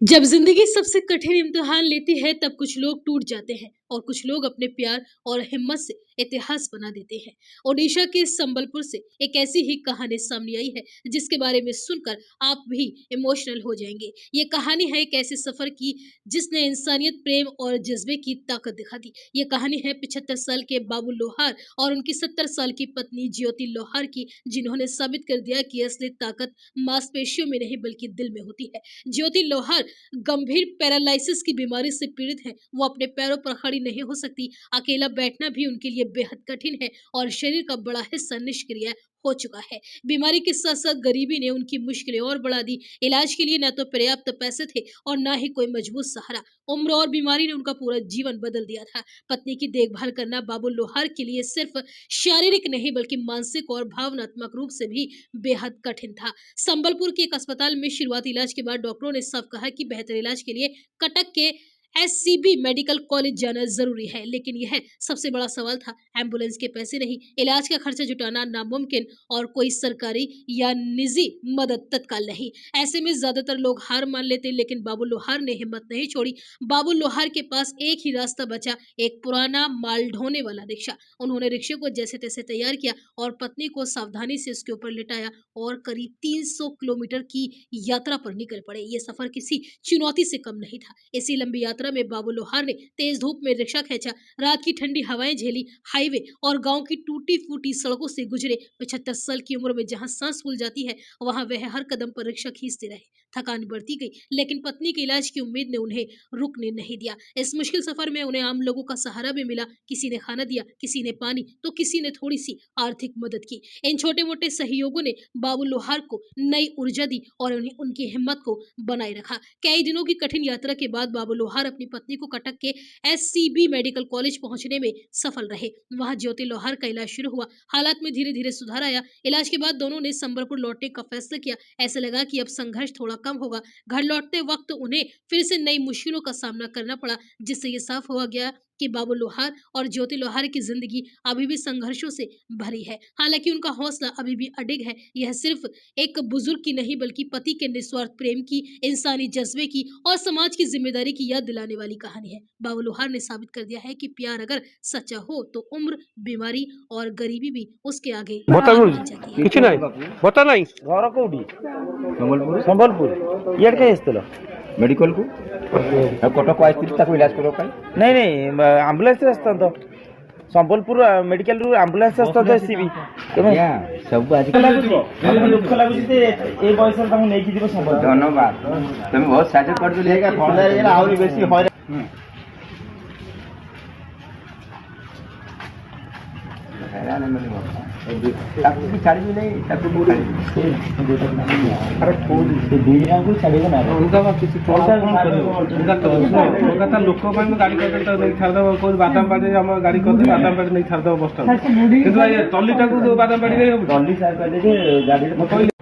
जब जिंदगी सबसे कठिन इम्तिहान लेती है तब कुछ लोग टूट जाते हैं और कुछ लोग अपने प्यार और हिम्मत से इतिहास बना देते हैं। ओडिशा के संबलपुर से एक ऐसी ही कहानी सामने आई है जिसके बारे में सुनकर आप भी इमोशनल हो जाएंगे। ये कहानी है एक ऐसे सफर की जिसने इंसानियत, प्रेम और जज्बे की ताकत दिखा दी। ये कहानी है 75 साल के बाबू लोहार और उनकी 70 साल की पत्नी ज्योति लोहार की, जिन्होंने साबित कर दिया कि असली ताकत मांसपेशियों में नहीं बल्कि दिल में होती है। ज्योति लोहार गंभीर पैरालिसिस की बीमारी से पीड़ित है। वो अपने पैरों पर खड़ी नहीं हो सकती। अकेला बैठना भी उनके लिए बेहद कठिन है और शरीर का बड़ा हिस्सा निष्क्रिय हो चुका है। बीमारी के साथ साथ गरीबी ने उनकी मुश्किलें और बढ़ा दी। इलाज के लिए न तो पर्याप्त पैसे थे और न ही कोई मजबूत सहारा। उम्र और बीमारी ने उनका पूरा जीवन बदल दिया था। पत्नी की देखभाल करना बाबू लोहार के लिए सिर्फ शारीरिक नहीं बल्कि मानसिक और भावनात्मक रूप से भी बेहद कठिन था। संबलपुर के एक अस्पताल में शुरुआती इलाज के बाद डॉक्टरों ने साफ कहा कि बेहतर इलाज के लिए कटक के एससीबी मेडिकल कॉलेज जाना जरूरी है, लेकिन यह सबसे बड़ा सवाल था। एम्बुलेंस के पैसे नहीं, इलाज का खर्चा जुटाना नामुमकिन और कोई सरकारी या निजी मदद तत्काल नहीं। ऐसे में ज्यादातर लोग हार मान लेते, लेकिन बाबू लोहार ने हिम्मत नहीं छोड़ी। बाबू लोहार के पास एक ही रास्ता बचा, एक पुराना माल ढोने वाला रिक्शा। उन्होंने रिक्शे को जैसे तैसे तैयार किया और पत्नी को सावधानी से उसके ऊपर लिटाया और करीब 300 किलोमीटर की यात्रा पर निकल पड़े। ये सफर किसी चुनौती से कम नहीं था। इसी लंबी यात्रा में बाबू लोहार ने तेज धूप में रिक्शा खींचा, रात की ठंडी हवाएं झेली, हाईवे और गांव की टूटी फूटी सड़कों से गुजरे। 75 साल की उम्र में जहां सांस फूल जाती है वहां वह हर कदम पर रिक्शा खींचते रहे। थकान बढ़ती गई, लेकिन पत्नी के इलाज की उम्मीद ने उन्हें रुकने नहीं दिया। इस मुश्किल सफर में उन्हें आम लोगों का सहारा भी मिला। किसी ने खाना दिया, किसी ने पानी, तो किसी ने थोड़ी सी आर्थिक मदद की। इन छोटे मोटे सहयोगों ने बाबू लोहार को नई ऊर्जा दी और उन्हें उनकी हिम्मत को बनाए रखा। कई दिनों की कठिन यात्रा के बाद बाबू लोहार अपनी पत्नी को कटक के एससीबी मेडिकल कॉलेज पहुंचने में सफल रहे। वहां ज्योति लोहार का इलाज शुरू हुआ। हालात में धीरे धीरे सुधार आया। इलाज के बाद दोनों ने संबलपुर लौटने का फैसला किया। ऐसा लगा कि अब संघर्ष थोड़ा कम होगा। घर लौटते वक्त उन्हें फिर से नई मुश्किलों का सामना करना पड़ा, जिससे ये साफ हो गया कि बाबू लोहार और ज्योति लोहार की जिंदगी अभी भी संघर्षों से भरी है। हालांकि उनका हौसला अभी भी अडिग है। यह सिर्फ एक बुजुर्ग की नहीं बल्कि पति के निस्वार्थ प्रेम की, इंसानी जज्बे की और समाज की जिम्मेदारी की याद दिलाने वाली कहानी है। बाबू लोहार ने साबित कर दिया है कि प्यार अगर सच्चा हो तो उम्र, बीमारी और गरीबी भी उसके आगे କିଛି ନାହିଁ ବତା ନାହିଁ घर कौटी संबलपुर संबलपुर ये कहीं मेडिकल को कटक आईला इलाज करने नहीं नहीं आम्बुलांस आसता तो संबलपुर मेडिकल रु आम्बुलांस आसता तो एससीबी सब आज दुख लगुच ए बयस नहीं जीव संबल धन्यवाद तुम बहुत साहय कर आहरी बेसी हैरान छाड़ी नहीं लोक गाड़ी कर बादाम पाड़ी गाड़ी कर बादाम पाड़ी नहीं छाड़ बस स्टाण्ड कि टली टाक बादाम पाड़ी नहीं गाड़ी